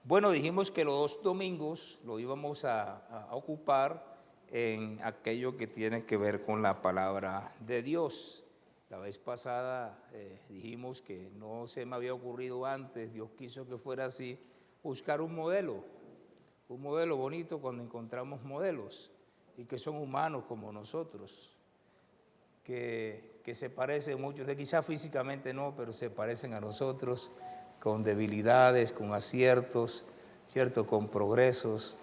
Bueno, dijimos que los 2 domingos lo íbamos a ocupar en aquello que tiene que ver con la palabra de Dios. La vez pasada dijimos que no se me había ocurrido antes, Dios quiso que fuera así, buscar un modelo bonito cuando encontramos modelos y que son humanos como nosotros, que se parecen muchos, quizás físicamente no, pero se parecen a nosotros, con debilidades, con aciertos, ¿cierto? Con progresos,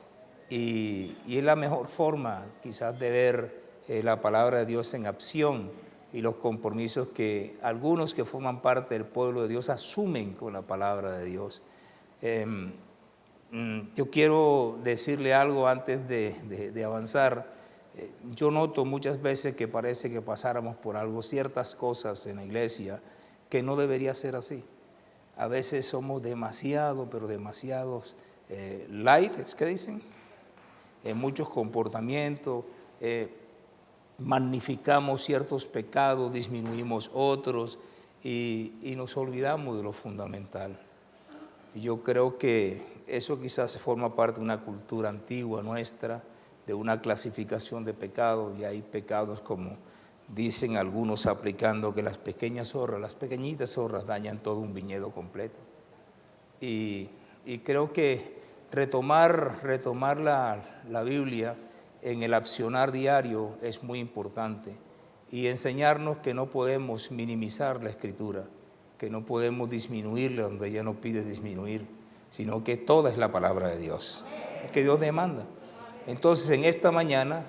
y es la mejor forma quizás de ver la palabra de Dios en acción y los compromisos que algunos que forman parte del pueblo de Dios asumen con la palabra de Dios. Yo quiero decirle algo antes de avanzar. Yo noto muchas veces que parece que pasáramos por algo, ciertas cosas en la iglesia que no debería ser así. A veces somos demasiados light, ¿es que dicen? En muchos comportamientos, magnificamos ciertos pecados, disminuimos otros y nos olvidamos de lo fundamental. Y yo creo que eso quizás forma parte de una cultura antigua nuestra, de una clasificación de pecados, y hay pecados como dicen algunos aplicando que las pequeñitas zorras dañan todo un viñedo completo. Y creo que retomar la Biblia en el accionar diario es muy importante y enseñarnos que no podemos minimizar la Escritura, que no podemos disminuirla donde ella nos pide disminuir, sino que toda es la palabra de Dios, que Dios demanda. Entonces en esta mañana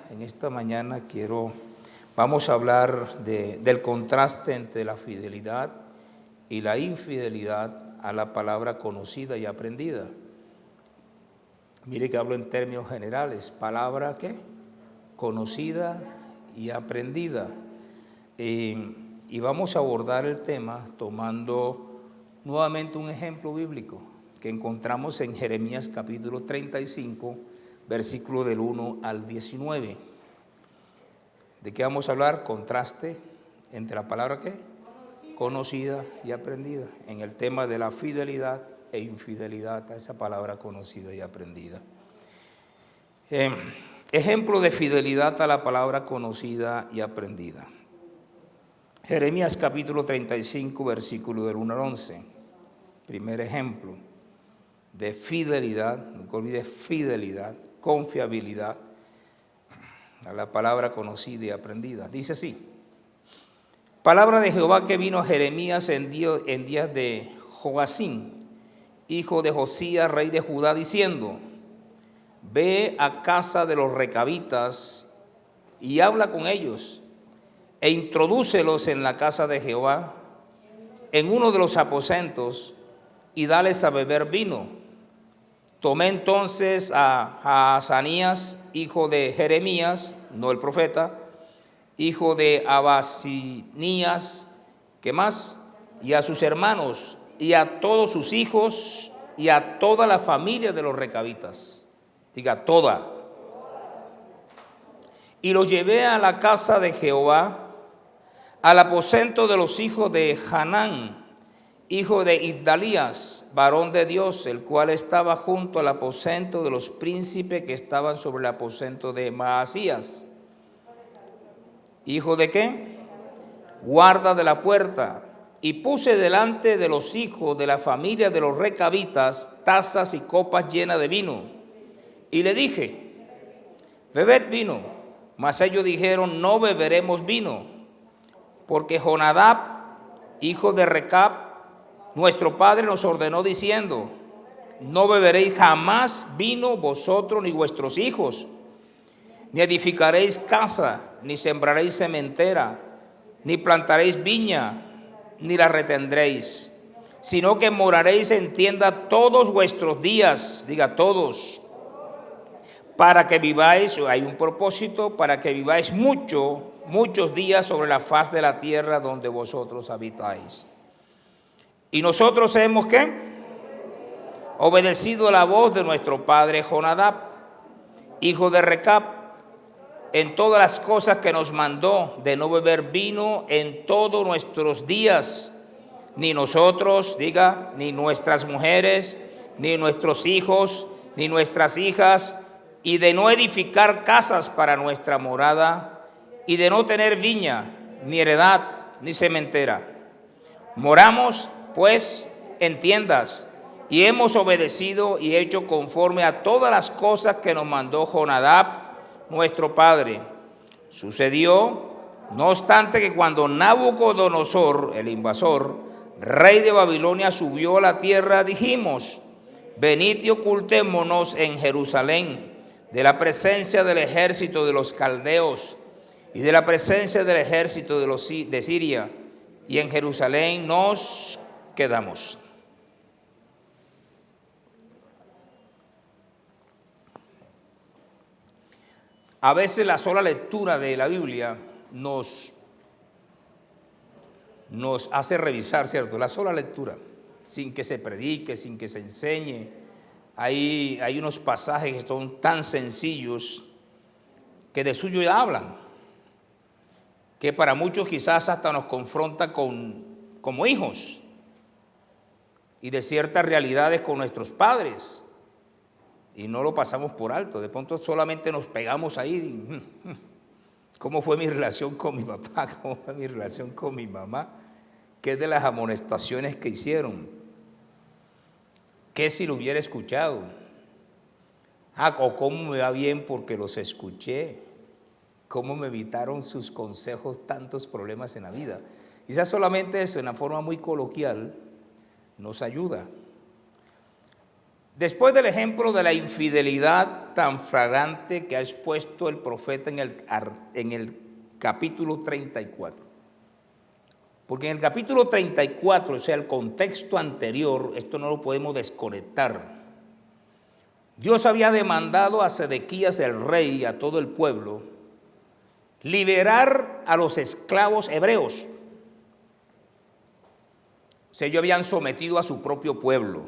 vamos a hablar del contraste entre la fidelidad y la infidelidad a la palabra conocida y aprendida. Mire que hablo en términos generales, palabra ¿qué? Conocida y aprendida. Y vamos a abordar el tema tomando nuevamente un ejemplo bíblico que encontramos en Jeremías capítulo 35, versículo del 1 al 19. ¿De qué vamos a hablar? Contraste entre la palabra ¿qué? Conocida y aprendida, en el tema de la fidelidad e infidelidad a esa palabra conocida y aprendida. Ejemplo de fidelidad a la palabra conocida y aprendida. Jeremías capítulo 35, versículo del 1 al 11. Primer ejemplo de fidelidad, no olvides fidelidad, confiabilidad a la palabra conocida y aprendida. Dice así: palabra de Jehová que vino a Jeremías en días de Joacim, hijo de Josías, rey de Judá, diciendo: ve a casa de los recabitas y habla con ellos, e introdúcelos en la casa de Jehová, en uno de los aposentos, y dales a beber vino. Tomé entonces a Azanías, hijo de Jeremías, no el profeta, hijo de Abasinías, ¿qué más? Y a sus hermanos, y a todos sus hijos, y a toda la familia de los recabitas. Diga, toda. Y los llevé a la casa de Jehová, al aposento de los hijos de Hanán, hijo de Igdalías, varón de Dios, el cual estaba junto al aposento de los príncipes que estaban sobre el aposento de Maasías. ¿Hijo de qué? Guarda de la puerta. Y puse delante de los hijos de la familia de los recabitas tazas y copas llenas de vino. Y le dije: bebed vino. Mas ellos dijeron: no beberemos vino, porque Jonadab, hijo de Recab, nuestro padre, nos ordenó diciendo: no beberéis jamás vino vosotros ni vuestros hijos, ni edificaréis casa, ni sembraréis sementera, ni plantaréis viña, ni la retendréis, sino que moraréis en tienda todos vuestros días, diga todos, para que viváis, hay un propósito, para que viváis muchos días sobre la faz de la tierra donde vosotros habitáis. Y nosotros hemos ¿qué? Obedecido la voz de nuestro padre Jonadab, hijo de Recab, en todas las cosas que nos mandó, de no beber vino en todos nuestros días, ni nosotros, diga, ni nuestras mujeres, ni nuestros hijos, ni nuestras hijas, y de no edificar casas para nuestra morada, y de no tener viña, ni heredad, ni sementera. Moramos, pues, en tiendas, y hemos obedecido y hecho conforme a todas las cosas que nos mandó Jonadab, nuestro padre. Sucedió, no obstante, que cuando Nabucodonosor, el invasor, rey de Babilonia, subió a la tierra, dijimos: venid y ocultémonos en Jerusalén de la presencia del ejército de los caldeos y de la presencia del ejército de Siria, y en Jerusalén nos quedamos. A veces la sola lectura de la Biblia nos hace revisar, ¿cierto? La sola lectura, sin que se predique, sin que se enseñe. Hay unos pasajes que son tan sencillos que de suyo ya hablan, que para muchos quizás hasta nos confronta como hijos y de ciertas realidades con nuestros padres, y no lo pasamos por alto. De pronto solamente nos pegamos ahí. ¿Cómo fue mi relación con mi papá? ¿Cómo fue mi relación con mi mamá? ¿Qué de las amonestaciones que hicieron? ¿Qué si lo hubiera escuchado? O cómo me va bien porque los escuché. ¿Cómo me evitaron sus consejos tantos problemas en la vida? Quizás solamente eso, en una forma muy coloquial, nos ayuda. Después del ejemplo de la infidelidad tan flagrante que ha expuesto el profeta en el capítulo 34, porque en el capítulo 34, o sea, el contexto anterior, esto no lo podemos desconectar. Dios había demandado a Sedequías el rey y a todo el pueblo liberar a los esclavos hebreos. O sea, ellos habían sometido a su propio pueblo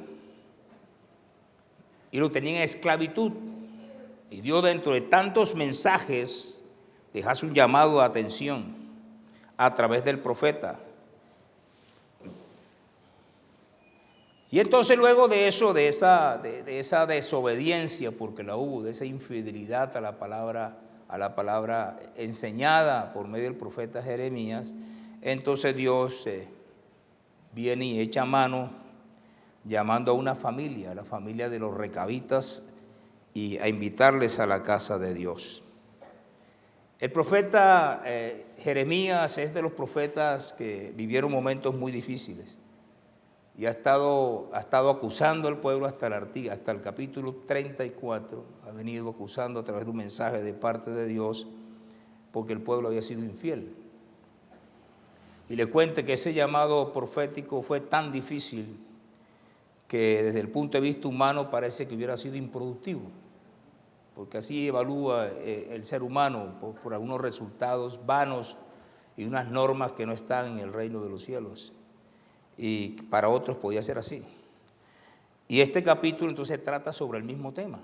y lo tenían en esclavitud. Y Dios, dentro de tantos mensajes, les hace un llamado de atención a través del profeta. Y entonces luego de eso, de esa desobediencia, porque la hubo, de esa infidelidad a la palabra enseñada por medio del profeta Jeremías, entonces Dios viene y echa mano, llamando a una familia, la familia de los recabitas, y a invitarles a la casa de Dios. El profeta Jeremías es de los profetas que vivieron momentos muy difíciles y ha estado acusando al pueblo hasta el capítulo 34, ha venido acusando a través de un mensaje de parte de Dios porque el pueblo había sido infiel. Y le cuente que ese llamado profético fue tan difícil que desde el punto de vista humano parece que hubiera sido improductivo, porque así evalúa el ser humano por algunos resultados vanos y unas normas que no están en el reino de los cielos, y para otros podía ser así. Y este capítulo entonces trata sobre el mismo tema,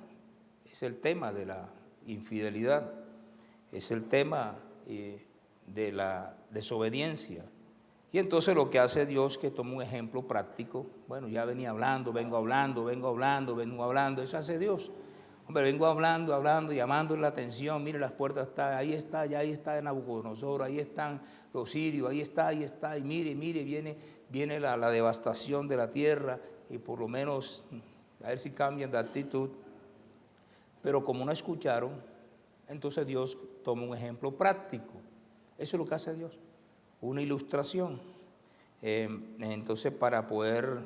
es el tema de la infidelidad, es el tema de la desobediencia. Y entonces lo que hace Dios, que toma un ejemplo práctico, bueno, ya vengo hablando, eso hace Dios. Hombre, vengo hablando, llamándole la atención, mire las puertas, ahí está Nabucodonosor, ahí están los sirios, ahí está, y mire, viene la devastación de la tierra, y por lo menos a ver si cambian de actitud. Pero como no escucharon, entonces Dios toma un ejemplo práctico. Eso es lo que hace Dios, una ilustración. Entonces para poder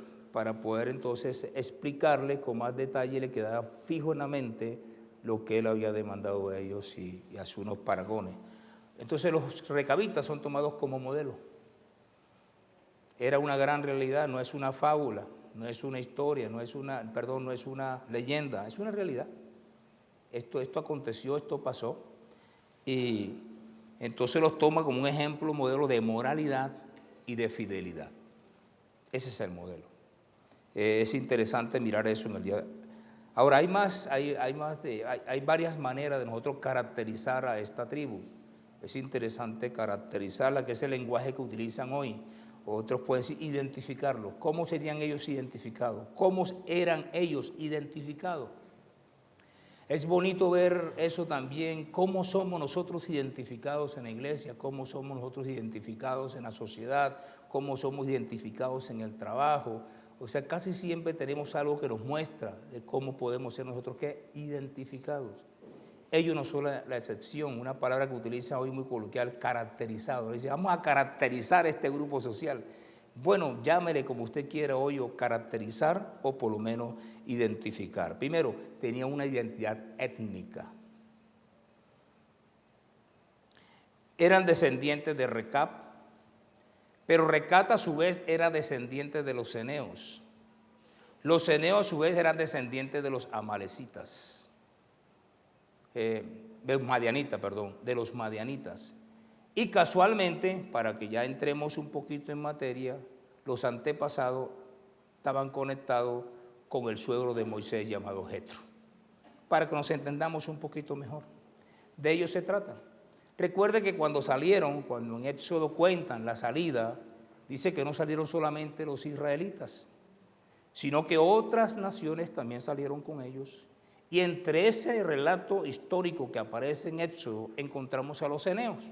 entonces explicarle con más detalle, le quedaba fijo en la mente lo que él había demandado a ellos y a unos paragones. Entonces los recabitas son tomados como modelo. Era una gran realidad, no es una fábula, no es una historia, no es una leyenda, es una realidad. Esto aconteció, esto pasó, y entonces los toma como un ejemplo, modelo de moralidad y de fidelidad. Ese es el modelo. Es interesante mirar eso en el día. Ahora hay varias maneras de nosotros caracterizar a esta tribu. Es interesante caracterizarla, que es el lenguaje que utilizan hoy. Otros pueden decir identificarlos. ¿Cómo serían ellos identificados? ¿Cómo eran ellos identificados? Es bonito ver eso también, cómo somos nosotros identificados en la iglesia, cómo somos nosotros identificados en la sociedad, cómo somos identificados en el trabajo. O sea, casi siempre tenemos algo que nos muestra de cómo podemos ser nosotros ¿qué? Identificados. Ellos no son la excepción, una palabra que utiliza hoy muy coloquial, caracterizado. Dice, vamos a caracterizar este grupo social. Bueno, llámele como usted quiera hoy, o caracterizar o por lo menos identificar. Primero, tenía una identidad étnica. Eran descendientes de Recab, pero Recab a su vez era descendiente de los ceneos. Los ceneos a su vez eran descendientes de los amalecitas. De los madianitas. Y casualmente, para que ya entremos un poquito en materia, los antepasados estaban conectados con el suegro de Moisés llamado Jetro, para que nos entendamos un poquito mejor. De ellos se trata. Recuerde que cuando salieron, cuando en Éxodo cuentan la salida, dice que no salieron solamente los israelitas, sino que otras naciones también salieron con ellos. Y entre ese relato histórico que aparece en Éxodo, encontramos a los ceneos,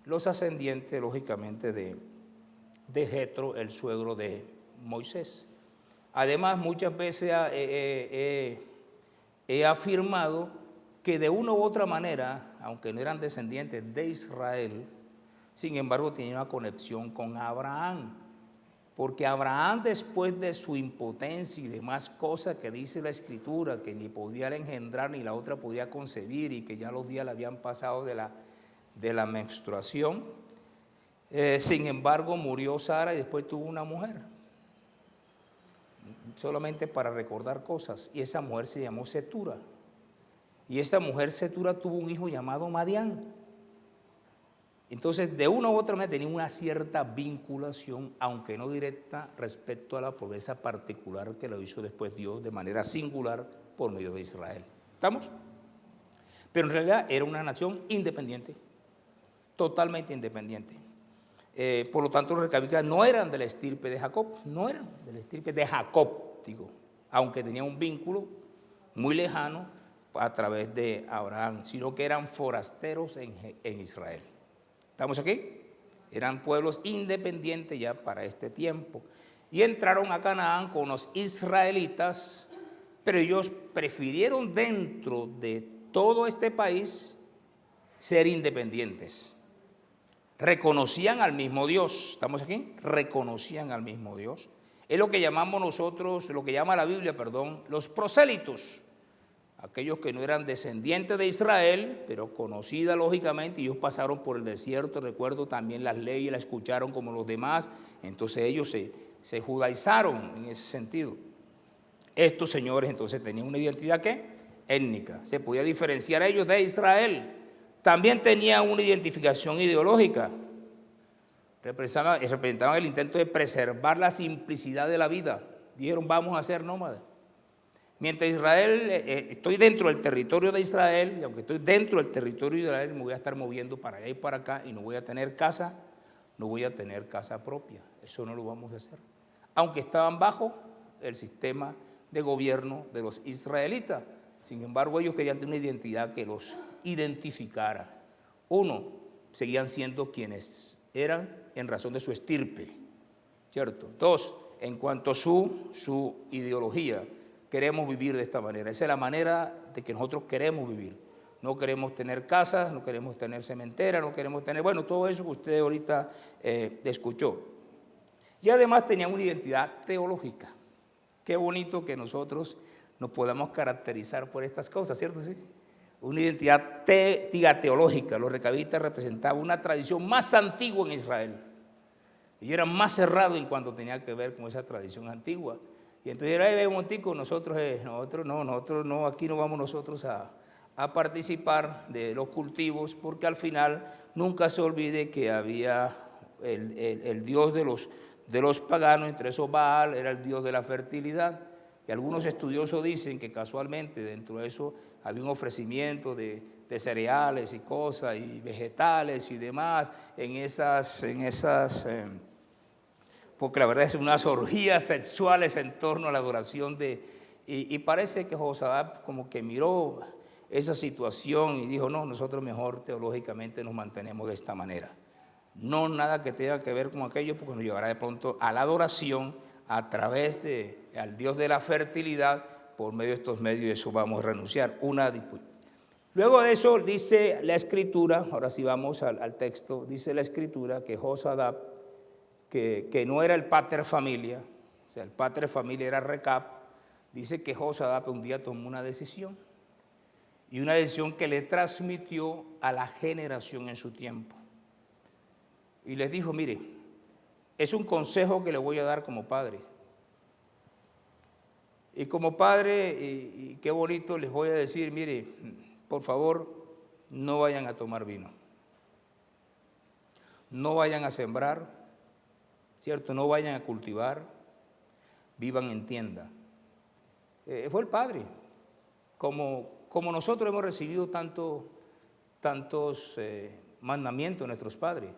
los ascendientes, lógicamente, de Jetro, el suegro de Moisés. Además, muchas veces he afirmado que de una u otra manera, aunque no eran descendientes de Israel, sin embargo, tenían una conexión con Abraham. Porque Abraham, después de su impotencia y demás cosas que dice la Escritura, que ni podía engendrar ni la otra podía concebir y que ya los días le habían pasado de la menstruación, sin embargo murió Sara y después tuvo una mujer, solamente para recordar cosas, y esa mujer se llamó Cetura, y esa mujer Cetura tuvo un hijo llamado Madián. Entonces, de una u otra manera tenía una cierta vinculación, aunque no directa, respecto a la promesa particular que lo hizo después Dios de manera singular por medio de Israel. ¿Estamos? Pero en realidad era una nación independiente, totalmente independiente. Por lo tanto, los recabitas no eran de la estirpe de Jacob, no eran de la estirpe de Jacob, digo, aunque tenían un vínculo muy lejano a través de Abraham, sino que eran forasteros en Israel. ¿Estamos aquí? Eran pueblos independientes ya para este tiempo. Y entraron a Canaán con los israelitas, pero ellos prefirieron dentro de todo este país ser independientes. Reconocían al mismo Dios. ¿Estamos aquí? Reconocían al mismo Dios. Es lo que llamamos nosotros, lo que llama la Biblia, los prosélitos. Aquellos que no eran descendientes de Israel, pero conocida lógicamente, y ellos pasaron por el desierto, recuerdo también las leyes, las escucharon como los demás, entonces ellos se judaizaron en ese sentido. Estos señores entonces tenían una identidad ¿qué? Étnica, se podía diferenciar a ellos de Israel. También tenían una identificación ideológica, representaban el intento de preservar la simplicidad de la vida. Dijeron, vamos a ser nómadas. Mientras Israel, estoy dentro del territorio de Israel, y aunque estoy dentro del territorio de Israel, me voy a estar moviendo para allá y para acá, y no voy a tener casa propia. Eso no lo vamos a hacer. Aunque estaban bajo el sistema de gobierno de los israelitas. Sin embargo, ellos querían tener una identidad que los identificara. Uno, seguían siendo quienes eran en razón de su estirpe, ¿cierto? Dos, en cuanto a su ideología, queremos vivir de esta manera. Esa es la manera de que nosotros queremos vivir. No queremos tener casas, no queremos tener cementeras, no queremos tener, todo eso que usted ahorita escuchó. Y además tenían una identidad teológica. Qué bonito que nosotros nos podamos caracterizar por estas cosas, ¿cierto? Sí. Una identidad teológica. Los recabitas representaban una tradición más antigua en Israel. Ellos eran más cerrados en cuanto tenía que ver con esa tradición antigua. Y entonces era, montico, nosotros no, aquí no vamos nosotros a participar de los cultivos, porque al final nunca se olvide que había el dios de los paganos, entre esos Baal era el dios de la fertilidad. Y algunos estudiosos dicen que casualmente dentro de eso había un ofrecimiento de cereales y cosas, y vegetales y demás, en esas porque la verdad es unas orgías sexuales en torno a la adoración y parece que Josadac como que miró esa situación y dijo, no, nosotros mejor teológicamente nos mantenemos de esta manera. No nada que tenga que ver con aquello, porque nos llevará de pronto a la adoración a través al Dios de la fertilidad, por medio de estos medios, y eso vamos a renunciar. Luego de eso dice la Escritura, ahora sí vamos al texto, dice la Escritura que Josadac, que no era el pater familia, o sea, el pater familia era Recab, dice que Josadac un día tomó una decisión, y una decisión que le transmitió a la generación en su tiempo. Y les dijo, mire, es un consejo que le voy a dar como padre. Y como padre, y qué bonito, les voy a decir, mire, por favor, no vayan a tomar vino. No vayan a sembrar, ¿cierto? No vayan a cultivar, vivan en tienda. Fue el padre. Como nosotros hemos recibido tantos mandamientos de nuestros padres.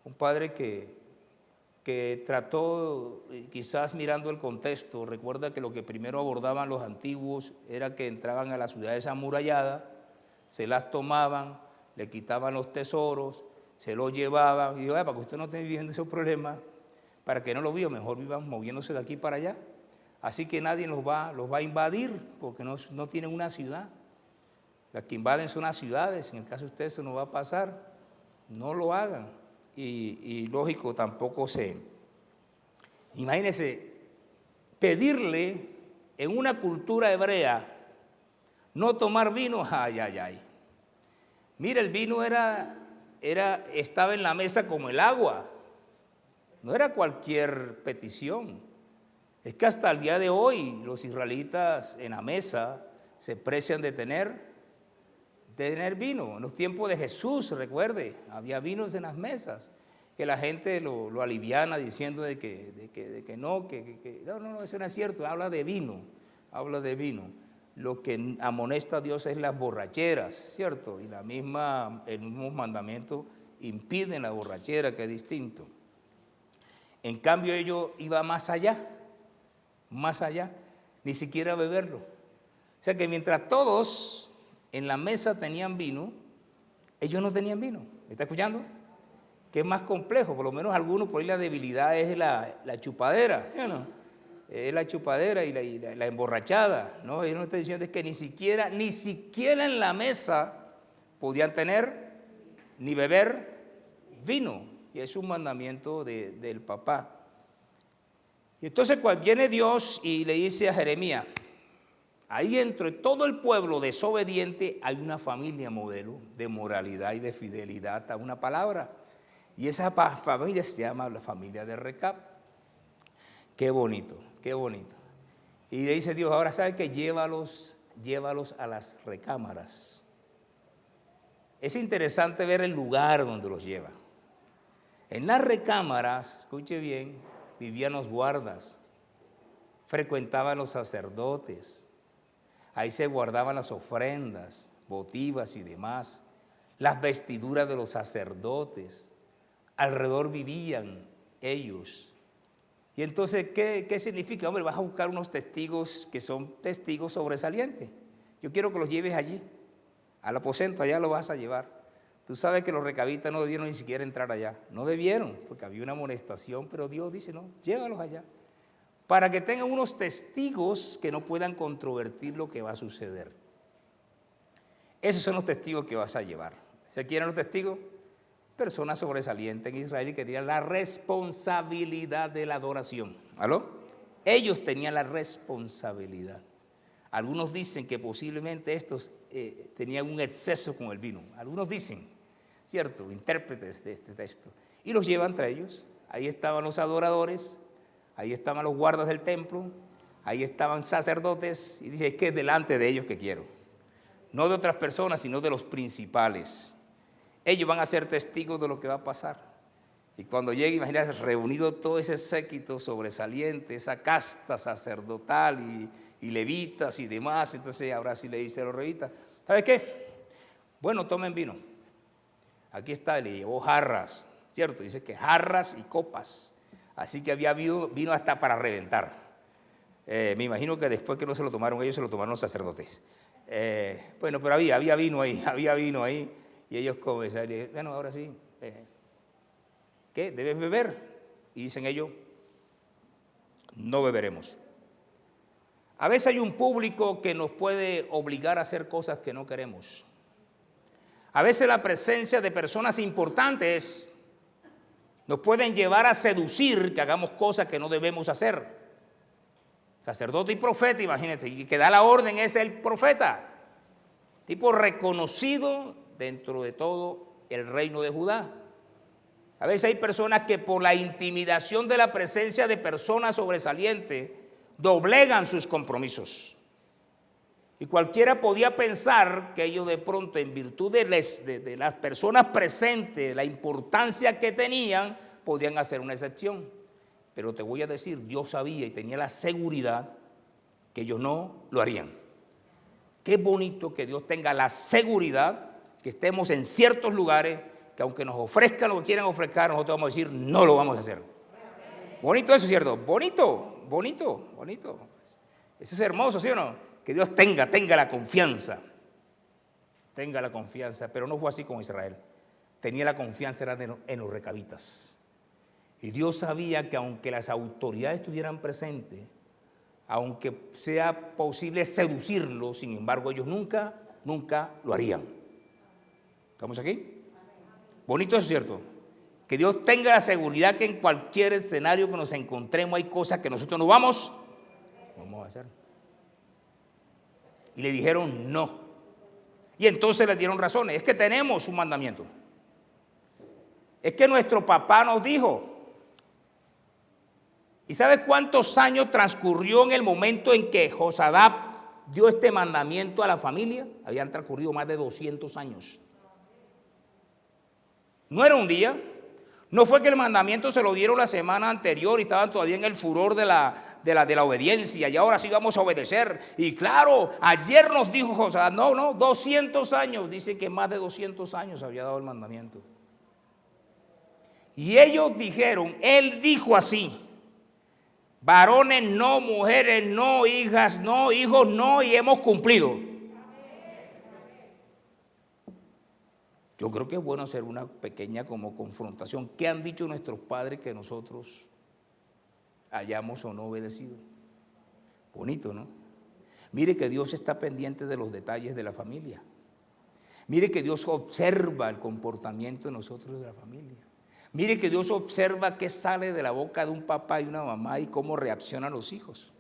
Un padre que trató, quizás mirando el contexto, recuerda que lo que primero abordaban los antiguos era que entraban a las ciudades amuralladas, se las tomaban, le quitaban los tesoros, se los llevaban, y digo, para que usted no esté viviendo esos problemas, para que no lo viva, mejor vivan moviéndose de aquí para allá. Así que nadie los va a invadir, porque no tienen una ciudad. Las que invaden son las ciudades, en el caso de ustedes eso no va a pasar, no lo hagan. Y lógico, tampoco imagínense, pedirle en una cultura hebrea no tomar vino, ay. Mira, el vino estaba en la mesa como el agua, no era cualquier petición. Es que hasta el día de hoy los israelitas en la mesa se precian de tener vino. En los tiempos de Jesús, recuerde, había vinos en las mesas, que la gente lo aliviana diciendo de que no, eso no es cierto, habla de vino. Lo que amonesta a Dios es las borracheras, ¿cierto? Y el mismo mandamiento impiden la borrachera, que es distinto. En cambio, ellos iban más allá, ni siquiera beberlo. O sea que mientras todos en la mesa tenían vino, ellos no tenían vino. ¿Me está escuchando? Que es más complejo, por lo menos algunos por ahí la debilidad es la chupadera, ¿sí o no? Es la chupadera y la emborrachada, ¿no? Ellos no están diciendo es que ni siquiera en la mesa podían tener ni beber vino. Y es un mandamiento del papá. Y entonces cuando viene Dios y le dice a Jeremías, ahí entre todo el pueblo desobediente hay una familia modelo de moralidad y de fidelidad a una palabra. Y esa familia se llama la familia de Recab. Qué bonito. Y le dice Dios, ahora sabe que llévalos a las recámaras. Es interesante ver el lugar donde los lleva. En las recámaras, escuche bien, vivían los guardas, frecuentaban los sacerdotes. Ahí se guardaban las ofrendas, votivas y demás, las vestiduras de los sacerdotes. Alrededor vivían ellos. Y entonces, ¿qué significa? Hombre, vas a buscar unos testigos que son testigos sobresalientes. Yo quiero que los lleves allí, al aposento, allá lo vas a llevar. Tú sabes que los recabitas no debieron ni siquiera entrar allá. No debieron, porque había una amonestación, pero Dios dice, no, llévalos allá. Para que tengan unos testigos que no puedan controvertir lo que va a suceder. Esos son los testigos que vas a llevar. ¿Se quieren los testigos? Personas sobresalientes en Israel y que tenían la responsabilidad de la adoración. ¿Aló? Ellos tenían la responsabilidad. Algunos dicen que posiblemente estos tenían un exceso con el vino. Algunos dicen, ¿cierto? Intérpretes de este texto. Y los llevan entre ellos. Ahí estaban los adoradores. Ahí estaban los guardas del templo, ahí estaban sacerdotes, y dice, es que es delante de ellos que quiero. No de otras personas, sino de los principales. Ellos van a ser testigos de lo que va a pasar. Y cuando llegue, imagínate, reunido todo ese séquito sobresaliente, esa casta sacerdotal y levitas y demás, entonces ahora sí le dice a los levitas, ¿sabe qué? Bueno, tomen vino. Aquí está, le llevó jarras, ¿cierto? Dice que jarras y copas. Así que había vino hasta para reventar. Me imagino que después que no se lo tomaron ellos, se lo tomaron los sacerdotes. Bueno, pero había vino ahí, y ellos comenzaron, bueno, ahora sí, ¿qué? ¿Debes beber? Y dicen ellos, no beberemos. A veces hay un público que nos puede obligar a hacer cosas que no queremos. A veces la presencia de personas importantes nos pueden llevar a seducir que hagamos cosas que no debemos hacer. Sacerdote y profeta, imagínense, y que da la orden es el profeta, tipo reconocido dentro de todo el reino de Judá. A veces hay personas que por la intimidación de la presencia de personas sobresalientes doblegan sus compromisos. Y cualquiera podía pensar que ellos de pronto, en virtud de las personas presentes, la importancia que tenían, podían hacer una excepción. Pero te voy a decir, Dios sabía y tenía la seguridad que ellos no lo harían. Qué bonito que Dios tenga la seguridad que estemos en ciertos lugares que aunque nos ofrezcan lo que quieran ofrecer, nosotros vamos a decir, no lo vamos a hacer. Bonito eso, ¿cierto? Bonito. Eso es hermoso, ¿sí o no? Que Dios tenga la confianza. Tenga la confianza, pero no fue así con Israel. Tenía la confianza en los recabitas. Y Dios sabía que aunque las autoridades estuvieran presentes, aunque sea posible seducirlos, sin embargo ellos nunca lo harían. ¿Estamos aquí? Bonito eso, ¿cierto? Que Dios tenga la seguridad que en cualquier escenario que nos encontremos hay cosas que nosotros no vamos a hacer. Y le dijeron no. Y entonces le dieron razones. Es que tenemos un mandamiento. Es que nuestro papá nos dijo. ¿Y sabes cuántos años transcurrió en el momento en que Josadac dio este mandamiento a la familia? Habían transcurrido más de 200 años. No era un día. No fue que el mandamiento se lo dieron la semana anterior y estaban todavía en el furor de la obediencia y ahora sí vamos a obedecer. Y claro, ayer nos dijo Josadac, no, 200 años. Dice que más de 200 años había dado el mandamiento. Y ellos dijeron, él dijo así: varones no, mujeres no, hijas no, hijos no, y hemos cumplido. Yo creo que es bueno hacer una pequeña como confrontación. ¿Qué han dicho nuestros padres que nosotros hayamos o no obedecido? Bonito, ¿no? Mire que Dios está pendiente de los detalles de la familia. Mire que Dios observa el comportamiento de nosotros de la familia. Mire que Dios observa qué sale de la boca de un papá y una mamá y cómo reaccionan los hijos.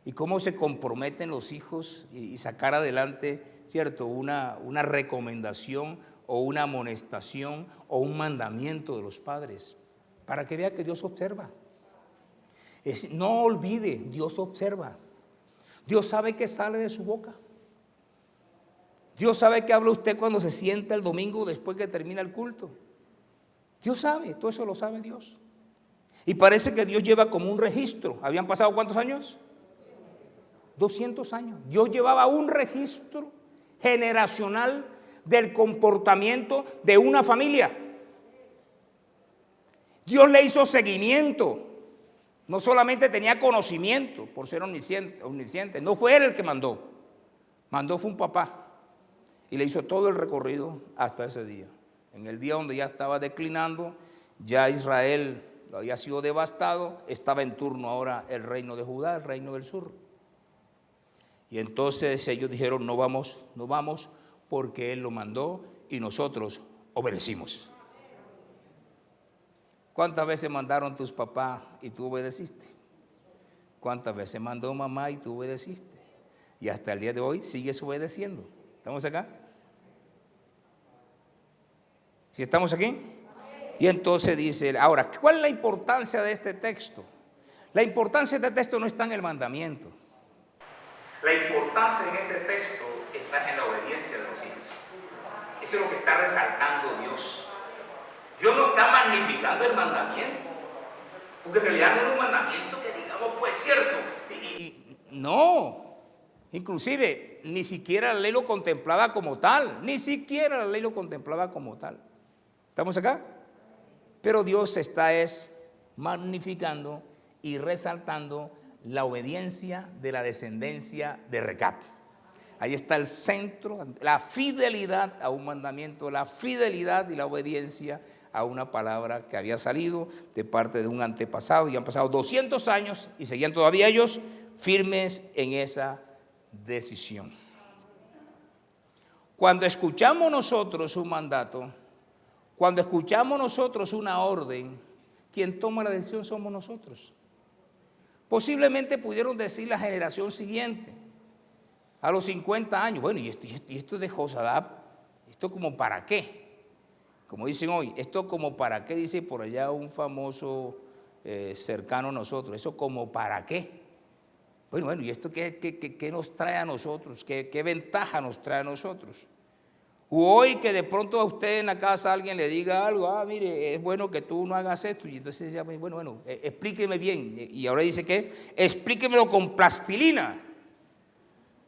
Y cómo se comprometen los hijos y sacar adelante, ¿cierto?, una recomendación o una amonestación o un mandamiento de los padres. Para que vea que Dios observa. No olvide, Dios observa. Dios sabe qué sale de su boca. Dios sabe qué habla usted cuando se sienta el domingo después que termina el culto. Dios sabe, todo eso lo sabe Dios. Y parece que Dios lleva como un registro. ¿Habían pasado cuántos años? 200 años. Dios llevaba un registro generacional del comportamiento de una familia. Dios le hizo seguimiento. No solamente tenía conocimiento por ser omnisciente. No fue él el que mandó. Mandó fue un papá. Y le hizo todo el recorrido hasta ese día. En el día donde ya estaba declinando, ya Israel había sido devastado, estaba en turno ahora el reino de Judá, el reino del sur. Y entonces ellos dijeron, no vamos, porque Él lo mandó y nosotros obedecimos. ¿Cuántas veces mandaron tus papás y tú obedeciste? ¿Cuántas veces mandó mamá y tú obedeciste? Y hasta el día de hoy sigues obedeciendo. ¿Estamos acá? ¿Sí estamos aquí? Y entonces dice, ahora, ¿cuál es la importancia de este texto? La importancia de este texto no está en el mandamiento. La importancia en este texto está en la obediencia de los hijos. Eso es lo que está resaltando Dios. Dios no está magnificando el mandamiento, porque en realidad no era un mandamiento que digamos, pues cierto. No, inclusive ni siquiera la ley lo contemplaba como tal. ¿Estamos acá? Pero Dios está magnificando y resaltando la obediencia de la descendencia de Recab. Ahí está el centro, la fidelidad a un mandamiento, la fidelidad y la obediencia a una palabra que había salido de parte de un antepasado, y han pasado 200 años y seguían todavía ellos firmes en esa decisión. Cuando escuchamos nosotros un mandato, cuando escuchamos nosotros una orden, quien toma la decisión somos nosotros. Posiblemente pudieron decir la generación siguiente, a los 50 años, bueno, y esto de Josadac, ¿esto como para qué? Como dicen hoy, esto como para qué, dice por allá un famoso cercano a nosotros, eso como para qué. Bueno, ¿y esto qué nos trae a nosotros? ¿Qué ventaja nos trae a nosotros? O hoy que de pronto a usted en la casa alguien le diga algo, mire, es bueno que tú no hagas esto, y entonces dice, bueno, explíqueme bien, y ahora dice que explíquemelo con plastilina,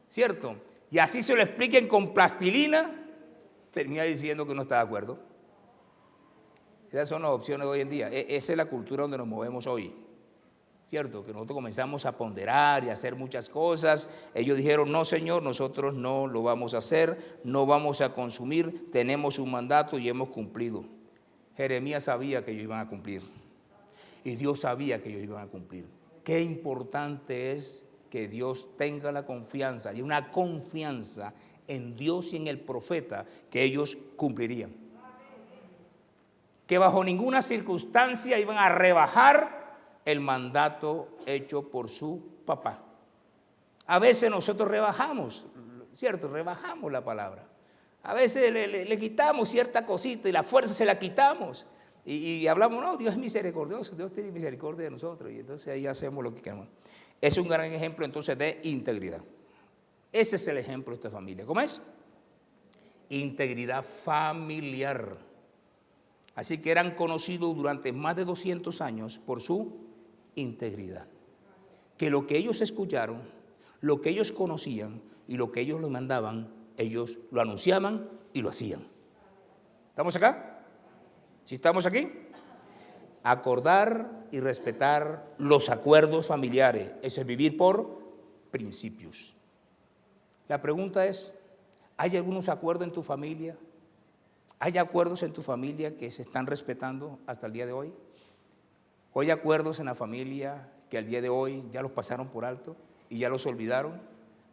¿cierto? Y así se lo expliquen con plastilina, termina diciendo que no está de acuerdo. Esas son las opciones de hoy en día. Esa es la cultura donde nos movemos hoy, ¿cierto? Que nosotros comenzamos a ponderar y a hacer muchas cosas. Ellos dijeron, no señor, nosotros no lo vamos a hacer, no vamos a consumir, tenemos un mandato y hemos cumplido. Jeremías sabía que ellos iban a cumplir y Dios sabía que ellos iban a cumplir. Qué importante es que Dios tenga la confianza y una confianza en Dios y en el profeta que ellos cumplirían. Que bajo ninguna circunstancia iban a rebajar el mandato hecho por su papá. A veces nosotros rebajamos, ¿cierto? Rebajamos la palabra. A veces le quitamos cierta cosita y la fuerza se la quitamos. Y hablamos, no, Dios es misericordioso, Dios tiene misericordia de nosotros. Y entonces ahí hacemos lo que queremos. Es un gran ejemplo entonces de integridad. Ese es el ejemplo de esta familia. ¿Cómo es? Integridad familiar. Así que eran conocidos durante más de 200 años por su integridad. Que lo que ellos escucharon, lo que ellos conocían y lo que ellos les mandaban, ellos lo anunciaban y lo hacían. ¿Estamos acá? ¿Sí estamos aquí? Acordar y respetar los acuerdos familiares. Eso es vivir por principios. La pregunta es, ¿hay algunos acuerdos en tu familia? ¿Hay acuerdos en tu familia que se están respetando hasta el día de hoy? ¿O hay acuerdos en la familia que al día de hoy ya los pasaron por alto y ya los olvidaron?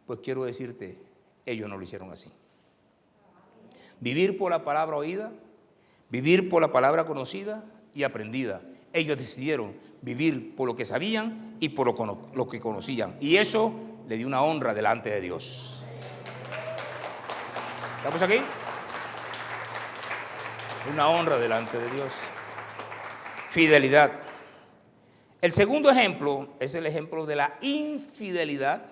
Pues quiero decirte, ellos no lo hicieron así. Vivir por la palabra oída, vivir por la palabra conocida y aprendida. Ellos decidieron vivir por lo que sabían y por lo que conocían. Y eso le dio una honra delante de Dios. ¿Estamos aquí? Una honra delante de Dios. Fidelidad. El segundo ejemplo es el ejemplo de la infidelidad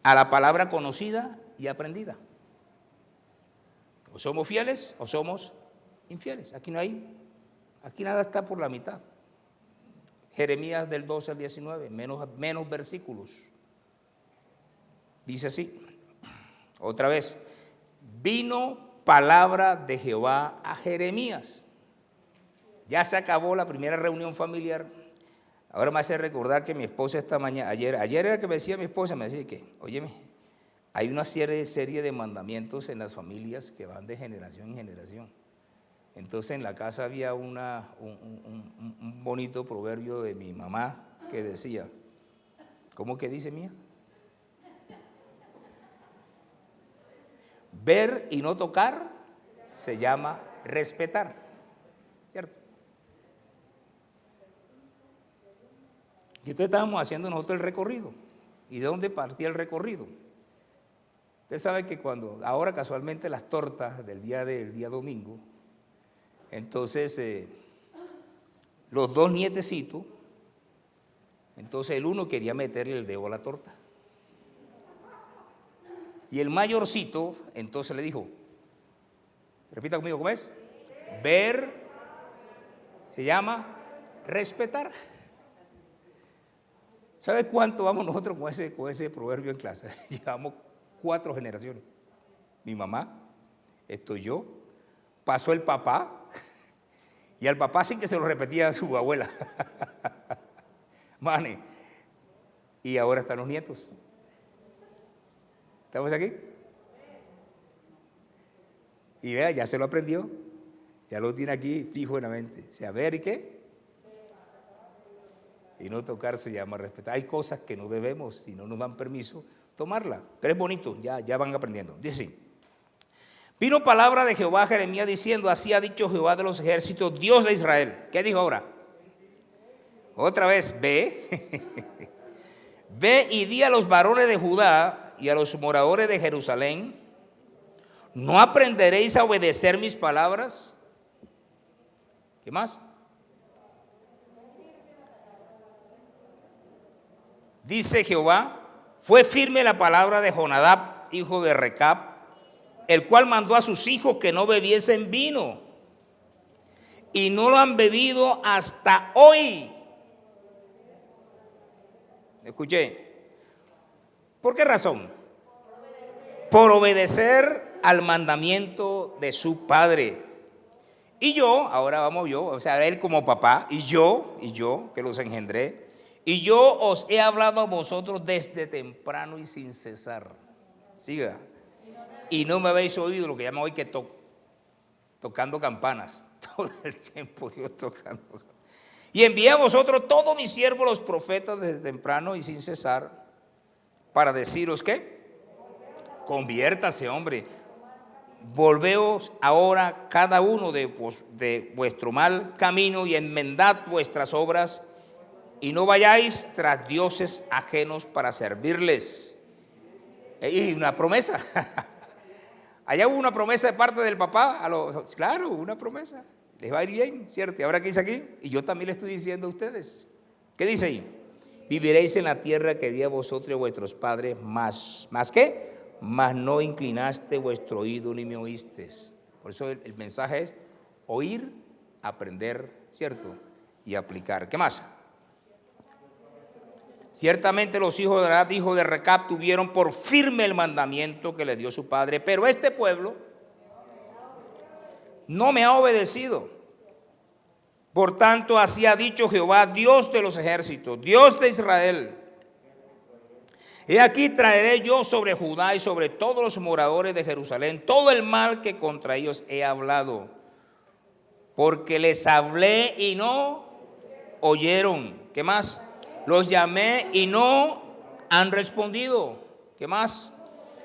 a la palabra conocida y aprendida. O somos fieles o somos infieles. Aquí nada está por la mitad. Jeremías del 12 al 19, menos versículos. Dice así, otra vez, vino palabra de Jehová a Jeremías. Ya se acabó la primera reunión familiar. Ahora me hace recordar que mi esposa esta mañana, ayer era que me decía mi esposa, me decía que, óyeme, hay una serie de mandamientos en las familias que van de generación en generación. Entonces en la casa había un bonito proverbio de mi mamá que decía, ¿cómo que dice mía? Ver y no tocar se llama respetar, ¿cierto? Y entonces estábamos haciendo nosotros el recorrido. ¿Y de dónde partía el recorrido? Usted sabe que ahora casualmente las tortas del día domingo, entonces los dos nietecitos, entonces el uno quería meterle el dedo a la torta. Y el mayorcito entonces le dijo, repita conmigo, ¿cómo es? Ver se llama respetar. ¿Sabe cuánto vamos nosotros con ese proverbio en clase? Llevamos 4 generaciones. Mi mamá, estoy yo, pasó el papá Y al papá sí que se lo repetía a su abuela. Mane. Y ahora están los nietos. ¿Estamos aquí? Y vea, ya se lo aprendió. Ya lo tiene aquí fijo en la mente. O sea, ver y qué. Y no tocar se llama respetar. Hay cosas que no debemos, si no nos dan permiso, tomarla. Pero es bonito, ya van aprendiendo. Dice así. Vino palabra de Jehová a Jeremías diciendo, así ha dicho Jehová de los ejércitos, Dios de Israel. ¿Qué dijo ahora? Otra vez, ve. Ve y di a los varones de Judá y a los moradores de Jerusalén, ¿no aprenderéis a obedecer mis palabras? ¿Qué más? Dice Jehová, fue firme la palabra de Jonadab, hijo de Recab, el cual mandó a sus hijos que no bebiesen vino, y no lo han bebido hasta hoy. Escuché. ¿Por qué razón? Por obedecer al mandamiento de su padre. Y yo, ahora vamos yo, o sea, él como papá, y yo, que los engendré, y yo os he hablado a vosotros desde temprano y sin cesar. Siga. Y no me habéis oído lo que llama hoy que tocando campanas. Todo el tiempo Dios tocando. Y envié a vosotros todos mis siervos los profetas desde temprano y sin cesar para deciros que conviértase, hombre. Volveos ahora cada uno de vuestro mal camino y enmendad vuestras obras y no vayáis tras dioses ajenos para servirles. Y una promesa. Allá hubo una promesa de parte del papá. Claro, una promesa. Les va a ir bien, ¿cierto? Y ahora, ¿qué dice aquí? Y yo también le estoy diciendo a ustedes. ¿Qué dice ahí? Viviréis en la tierra que di a vosotros y a vuestros padres, ¿más qué? Mas no inclinaste vuestro oído ni me oísteis. Por eso el mensaje es oír, aprender, ¿cierto? Y aplicar. ¿Qué más? Ciertamente los hijos de Arad, hijo de Recab, tuvieron por firme el mandamiento que le dio su padre, pero este pueblo no me ha obedecido. Por tanto, así ha dicho Jehová, Dios de los ejércitos, Dios de Israel. He aquí traeré yo sobre Judá y sobre todos los moradores de Jerusalén todo el mal que contra ellos he hablado, porque les hablé y no oyeron. ¿Qué más? Los llamé y no han respondido. ¿Qué más?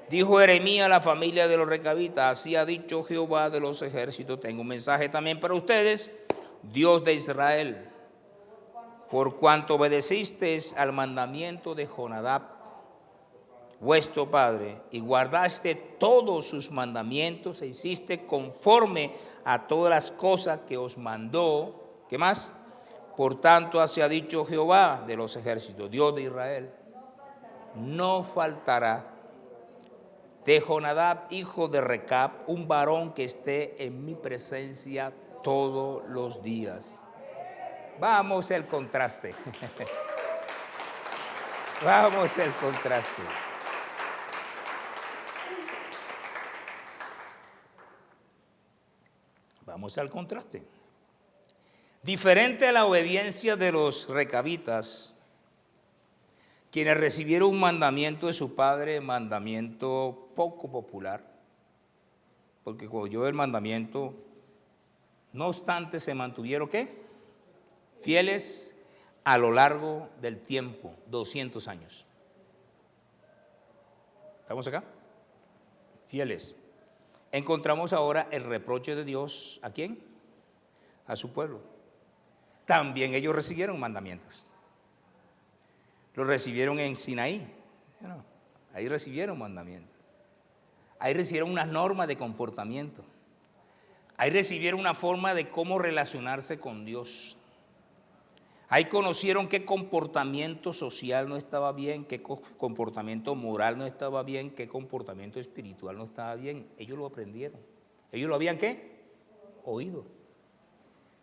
Dijo Jeremías a la familia de los recabitas, así ha dicho Jehová de los ejércitos. Tengo un mensaje también para ustedes, Dios de Israel. Por cuanto obedecisteis al mandamiento de Jonadab, vuestro padre, y guardaste todos sus mandamientos e hiciste conforme a todas las cosas que os mandó. ¿Qué más? Por tanto, así ha dicho Jehová de los ejércitos, Dios de Israel, no faltará de Jonadab, hijo de Recab, un varón que esté en mi presencia todos los días. Vamos al contraste. Vamos al contraste. Vamos al contraste. Diferente a la obediencia de los recabitas, quienes recibieron un mandamiento de su padre, mandamiento poco popular, porque cuando yo veo el mandamiento, no obstante se mantuvieron ¿qué? Fieles a lo largo del tiempo, 200 años. ¿Estamos acá? Fieles. Encontramos ahora el reproche de Dios, ¿a quién? A su pueblo. También ellos recibieron mandamientos. Los recibieron en Sinaí. Ahí recibieron mandamientos. Ahí recibieron una norma de comportamiento. Ahí recibieron una forma de cómo relacionarse con Dios. Ahí conocieron qué comportamiento social no estaba bien, qué comportamiento moral no estaba bien, qué comportamiento espiritual no estaba bien. Ellos lo aprendieron. Ellos lo habían ¿qué? Oído.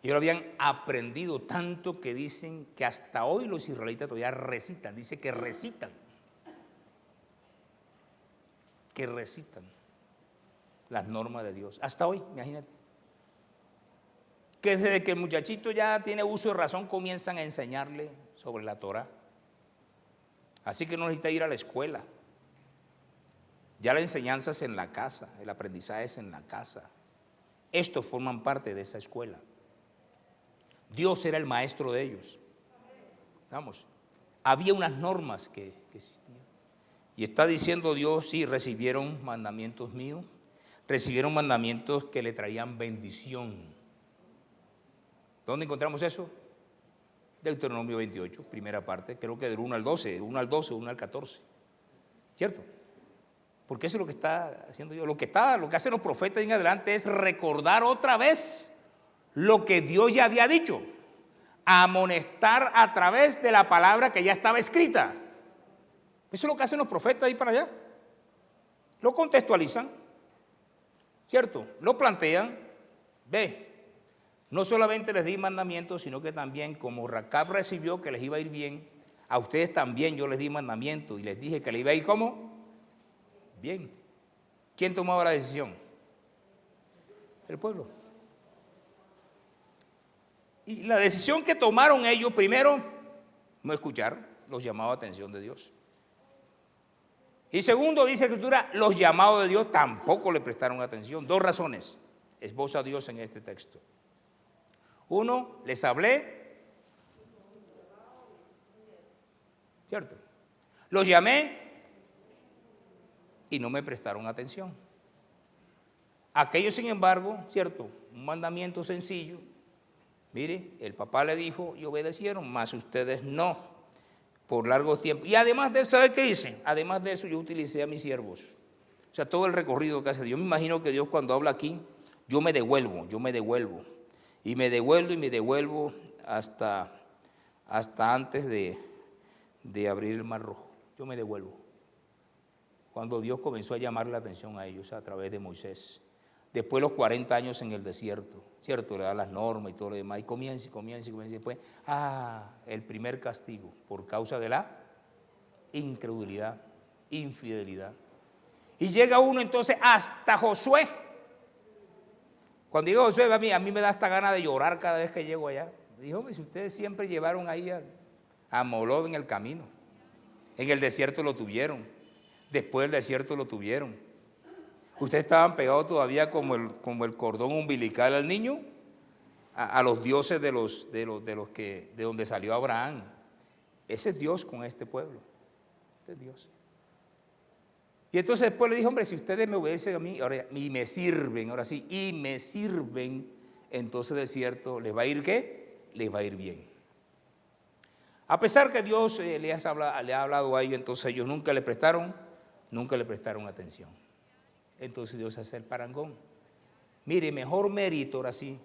Ellos lo habían aprendido tanto que dicen que hasta hoy los israelitas todavía recitan. Dice que recitan. Que recitan las normas de Dios. Hasta hoy, imagínate. que desde que el muchachito ya tiene uso de razón comienzan a enseñarle sobre la Torah. Así que no necesita ir a la escuela. Ya la enseñanza es en la casa, el aprendizaje es en la casa. Estos forman parte de esa escuela. Dios era el maestro de ellos. Vamos, había unas normas que existían. Y está diciendo Dios, sí, recibieron mandamientos míos, recibieron mandamientos que le traían bendición. ¿Dónde encontramos eso? Deuteronomio 28, primera parte, creo que del 1 al 12, 1 al 12, 1 al 14. ¿Cierto? Porque eso es lo que está haciendo Dios. Lo que hacen los profetas en adelante es recordar otra vez lo que Dios ya había dicho. Amonestar a través de la palabra que ya estaba escrita. Eso es lo que hacen los profetas ahí para allá. Lo contextualizan, ¿cierto? Lo plantean. Ve, no solamente les di mandamientos, sino que también como Racab recibió que les iba a ir bien, a ustedes también yo les di mandamientos y les dije que les iba a ir ¿cómo? Bien. ¿Quién tomaba la decisión? El pueblo. Y la decisión que tomaron ellos, primero, no escuchar los llamados de atención de Dios. Y segundo, dice la Escritura, los llamados de Dios tampoco le prestaron atención. Dos razones esboza Dios en este texto. Uno, les hablé, ¿cierto? Los llamé y no me prestaron atención. Aquellos, sin embargo, ¿cierto? Un mandamiento sencillo. Mire, el papá le dijo y obedecieron, mas ustedes no, por largo tiempo. Y además de eso, ¿sabe qué hice? Además de eso, yo utilicé a mis siervos. O sea, todo el recorrido que hace Dios. Yo me imagino que Dios cuando habla aquí, yo me devuelvo. Y me devuelvo hasta antes de abrir el Mar Rojo. Yo me devuelvo. Cuando Dios comenzó a llamar la atención a ellos a través de Moisés. Después los 40 años en el desierto, ¿cierto? Le da las normas y todo lo demás. Y comienza. Después, el primer castigo por causa de la incredulidad, infidelidad. Y llega uno entonces hasta Josué. Cuando digo Josué, a mí me da hasta ganas de llorar cada vez que llego allá. Dijo, si ustedes siempre llevaron ahí a Molob en el camino. En el desierto lo tuvieron. Después del desierto lo tuvieron. Ustedes estaban pegados todavía como el cordón umbilical al niño, a los dioses de donde salió Abraham. Ese es Dios con este pueblo. Este es Dios. Y entonces después le dijo, hombre, si ustedes me obedecen a mí y me sirven, ahora sí, y me sirven, entonces de cierto, ¿les va a ir qué? Les va a ir bien. A pesar que Dios le ha hablado a ellos, entonces ellos nunca le prestaron atención. Entonces Dios hace el parangón. Mire, mejor mérito, ahora sí,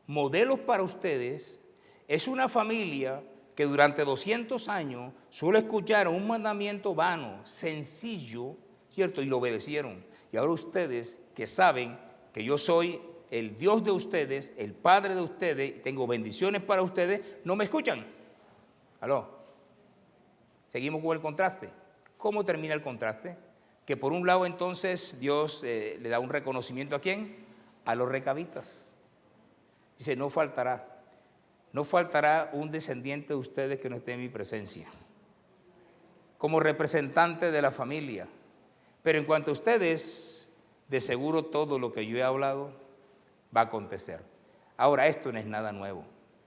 modelos para ustedes, es una familia que durante 200 años solo escucharon un mandamiento vano, sencillo, ¿cierto? Y lo obedecieron. Y ahora ustedes que saben que yo soy el Dios de ustedes, el Padre de ustedes, tengo bendiciones para ustedes, no me escuchan. ¿Aló? Seguimos con el contraste. ¿Cómo termina el contraste? Que por un lado entonces Dios le da un reconocimiento ¿a quién? A los recabitas. Dice, no faltará un descendiente de ustedes que no esté en mi presencia, como representante de la familia. Pero en cuanto a ustedes, de seguro todo lo que yo he hablado va a acontecer. Ahora, esto no es nada nuevo.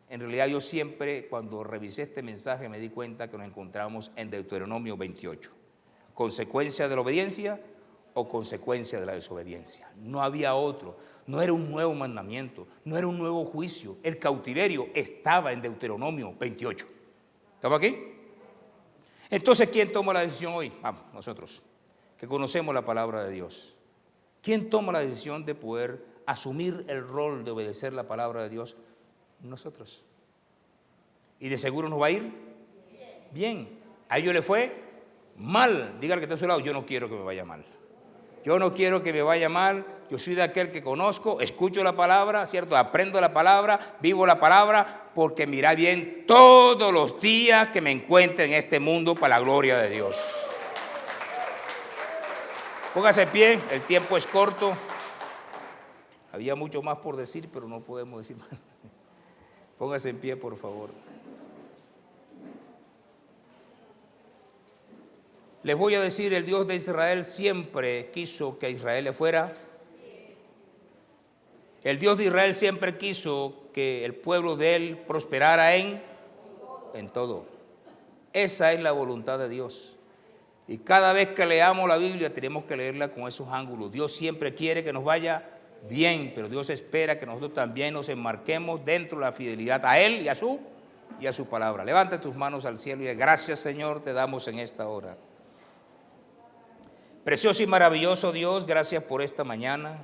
En realidad yo siempre, cuando revisé este mensaje, me di cuenta que nos encontramos en Deuteronomio 28. ¿Consecuencia de la obediencia o consecuencia de la desobediencia? No había otro. No era un nuevo mandamiento, no era un nuevo juicio. El cautiverio estaba en Deuteronomio 28. ¿Estamos aquí? Entonces, ¿quién toma la decisión hoy? Vamos, nosotros, que conocemos la palabra de Dios. ¿Quién toma la decisión de poder asumir el rol de obedecer la palabra de Dios? Nosotros. Y de seguro nos va a ir bien. A ellos le fue mal. Dígale que está a su lado, yo no quiero que me vaya mal. Yo no quiero que me vaya mal. Yo soy de aquel que conozco, escucho la palabra, ¿cierto? Aprendo la palabra, vivo la palabra, porque me irá bien todos los días que me encuentre en este mundo para la gloria de Dios. Póngase en pie, el tiempo es corto. Había mucho más por decir, pero no podemos decir más. Póngase en pie, por favor. Les voy a decir, el Dios de Israel siempre quiso que Israel le fuera. El Dios de Israel siempre quiso que el pueblo de él prosperara en todo. Esa es la voluntad de Dios. Y cada vez que leamos la Biblia tenemos que leerla con esos ángulos. Dios siempre quiere que nos vaya bien, pero Dios espera que nosotros también nos enmarquemos dentro de la fidelidad a Él y a su palabra. Levanta tus manos al cielo y dile: gracias, Señor, te damos en esta hora. Precioso y maravilloso Dios, gracias por esta mañana.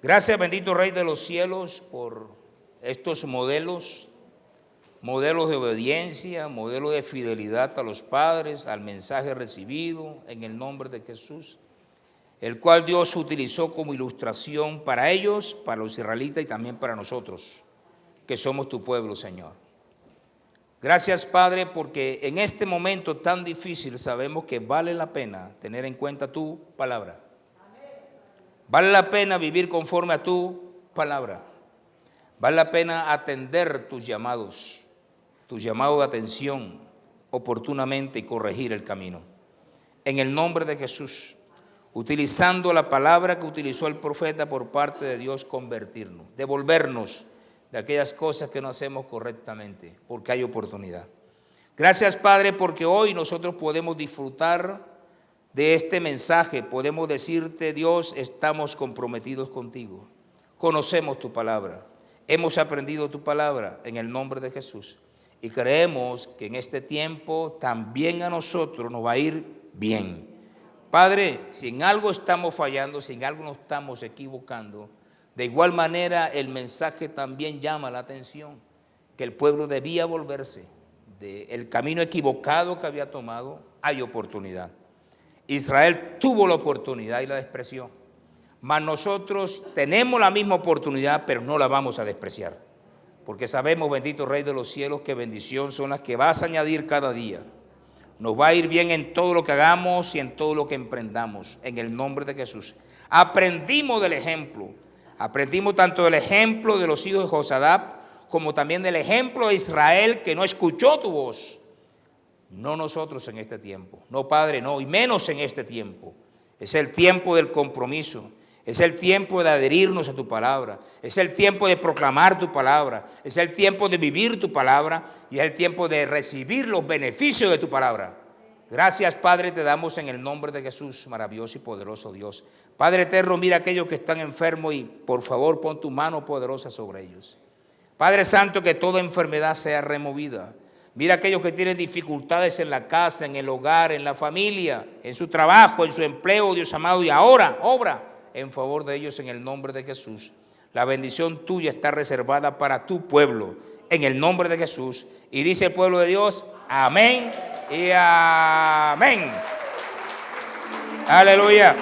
Gracias, bendito Rey de los cielos, por estos modelos de obediencia, modelos de fidelidad a los padres, al mensaje recibido en el nombre de Jesús, el cual Dios utilizó como ilustración para ellos, para los israelitas y también para nosotros, que somos tu pueblo, Señor. Gracias, Padre, porque en este momento tan difícil sabemos que vale la pena tener en cuenta tu palabra. Vale la pena vivir conforme a tu palabra. Vale la pena atender tus llamados de atención oportunamente y corregir el camino. En el nombre de Jesús, utilizando la palabra que utilizó el profeta por parte de Dios, convertirnos, devolvernos de aquellas cosas que no hacemos correctamente, porque hay oportunidad. Gracias, Padre, porque hoy nosotros podemos disfrutar de este mensaje. Podemos decirte: Dios, estamos comprometidos contigo. Conocemos tu palabra. Hemos aprendido tu palabra en el nombre de Jesús. Y creemos que en este tiempo también a nosotros nos va a ir bien. Padre, si en algo estamos fallando, si en algo nos estamos equivocando, de igual manera el mensaje también llama la atención, que el pueblo debía volverse del camino equivocado que había tomado. Hay oportunidad. Israel tuvo la oportunidad y la despreció, mas nosotros tenemos la misma oportunidad, pero no la vamos a despreciar, porque sabemos, bendito Rey de los cielos, que bendición son las que vas a añadir cada día. Nos va a ir bien en todo lo que hagamos y en todo lo que emprendamos, en el nombre de Jesús. Aprendimos del ejemplo. Aprendimos tanto del ejemplo de los hijos de Josadac, como también del ejemplo de Israel, que no escuchó tu voz. No nosotros en este tiempo. No, Padre, no, y menos en este tiempo. Es el tiempo del compromiso. Es el tiempo de adherirnos a tu palabra. Es el tiempo de proclamar tu palabra. Es el tiempo de vivir tu palabra. Y es el tiempo de recibir los beneficios de tu palabra. Gracias, Padre, te damos en el nombre de Jesús, maravilloso y poderoso Dios. Padre eterno, mira a aquellos que están enfermos y por favor pon tu mano poderosa sobre ellos. Padre Santo, que toda enfermedad sea removida. Mira a aquellos que tienen dificultades en la casa, en el hogar, en la familia, en su trabajo, en su empleo, Dios amado, y ahora obra en favor de ellos en el nombre de Jesús. La bendición tuya está reservada para tu pueblo, en el nombre de Jesús. Y dice el pueblo de Dios: amén y amén. Aleluya.